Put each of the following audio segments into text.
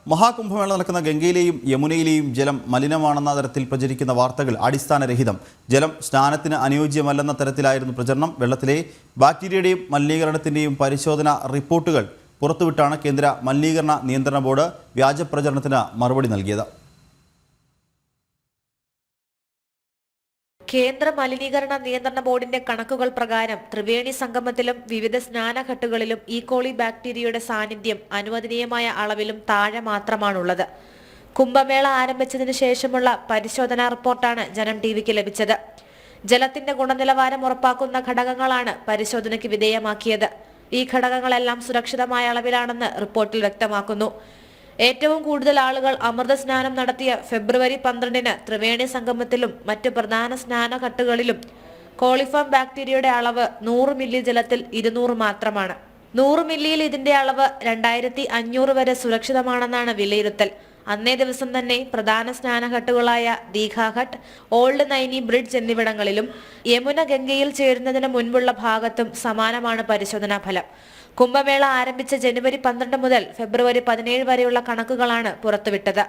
മഹാകുംഭമേള നടക്കുന്ന ഗംഗയിലെയും യമുനയിലെയും ജലം മലിനമാണെന്ന തരത്തിൽ പ്രചരിക്കുന്ന വാർത്തകൾ അടിസ്ഥാനരഹിതം. ജലം സ്നാനത്തിന് അനുയോജ്യമല്ലെന്ന തരത്തിലായിരുന്നു പ്രചരണം. വെള്ളത്തിലെ ബാക്ടീരിയയുടെയും മലിനീകരണത്തിൻ്റെയും പരിശോധനാ റിപ്പോർട്ടുകൾ പുറത്തുവിട്ടാണ് കേന്ദ്ര മലിനീകരണ നിയന്ത്രണ ബോർഡ് വ്യാജ പ്രചരണത്തിന് മറുപടി നൽകിയത്. കേന്ദ്ര മലിനീകരണ നിയന്ത്രണ ബോർഡിന്റെ കണക്കുകൾ പ്രകാരം ത്രിവേണി സംഗമത്തിലും വിവിധ സ്നാനഘട്ടുകളിലും ഈകോളി ബാക്ടീരിയയുടെ സാന്നിധ്യം അനുവദനീയമായ അളവിലും താഴെ മാത്രമാണുള്ളത്. കുംഭമേള ആരംഭിച്ചതിനു ശേഷമുള്ള പരിശോധനാ റിപ്പോർട്ടാണ് ജനം ടിവിക്ക് ലഭിച്ചത്. ജലത്തിന്റെ ഗുണനിലവാരം ഉറപ്പാക്കുന്ന ഘടകങ്ങളാണ് പരിശോധനയ്ക്ക് വിധേയമാക്കിയത്. ഈ ഘടകങ്ങളെല്ലാം സുരക്ഷിതമായ അളവിലാണെന്ന് റിപ്പോർട്ടിൽ വ്യക്തമാക്കുന്നു. ഏറ്റവും കൂടുതൽ ആളുകൾ അമൃത സ്നാനം നടത്തിയ ഫെബ്രുവരി 12-ന് ത്രിവേണി സംഗമത്തിലും മറ്റ് പ്രധാന സ്നാനഘട്ടുകളിലും കോളിഫോം ബാക്ടീരിയയുടെ അളവ് 100 മില്ലി ജലത്തിൽ 200 മാത്രമാണ്. 100 മില്ലിയിൽ ഇതിന്റെ അളവ് 2500 വരെ സുരക്ഷിതമാണെന്നാണ് വിലയിരുത്തൽ. അന്നേ ദിവസം തന്നെ പ്രധാന സ്നാനഘട്ടുകളായ ദീഘാഘട്ട്, ഓൾഡ് നൈനി ബ്രിഡ്ജ് എന്നിവിടങ്ങളിലും യമുന ഗംഗയിൽ ചേരുന്നതിന് മുൻപുള്ള ഭാഗത്തും സമാനമാണ് പരിശോധനാ ഫലം. കുംഭമേള ആരംഭിച്ച ജനുവരി 12 മുതൽ ഫെബ്രുവരി 17 വരെയുള്ള കണക്കുകളാണ് പുറത്തുവിട്ടത്.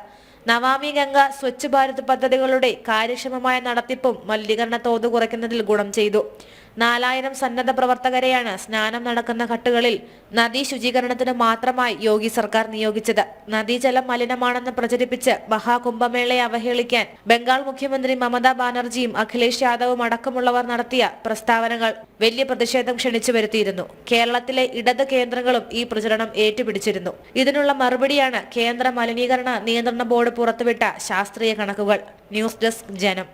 നമാമി ഗംഗ സ്വച്ഛ് ഭാരത് പദ്ധതികളുടെ കാര്യക്ഷമമായ നടത്തിപ്പും മലിനീകരണ തോത് കുറയ്ക്കുന്നതിൽ ഗുണം ചെയ്തു. 4000 സന്നദ്ധ പ്രവർത്തകരെയാണ് സ്നാനം നടക്കുന്ന ഘട്ടുകളിൽ നദീ ശുചീകരണത്തിന് മാത്രമായി യോഗി സർക്കാർ നിയോഗിച്ചത്. നദീജലം മലിനമാണെന്ന് പ്രചരിപ്പിച്ച് മഹാകുംഭമേളയെ അവഹേളിക്കാൻ ബംഗാൾ മുഖ്യമന്ത്രി മമതാ ബാനർജിയും അഖിലേഷ് യാദവും അടക്കമുള്ളവർ നടത്തിയ പ്രസ്താവനകൾ വലിയ പ്രതിഷേധം ക്ഷണിച്ചു വരുത്തിയിരുന്നു. കേരളത്തിലെ ഇടത് കേന്ദ്രങ്ങളും ഈ പ്രചരണം ഏറ്റുപിടിച്ചിരുന്നു. ഇതിനുള്ള മറുപടിയാണ് കേന്ദ്ര മലിനീകരണ നിയന്ത്രണ ബോർഡ് പുറത്തുവിട്ട ശാസ്ത്രീയ കണക്കുകൾ. ന്യൂസ് ഡെസ്ക് ജനം.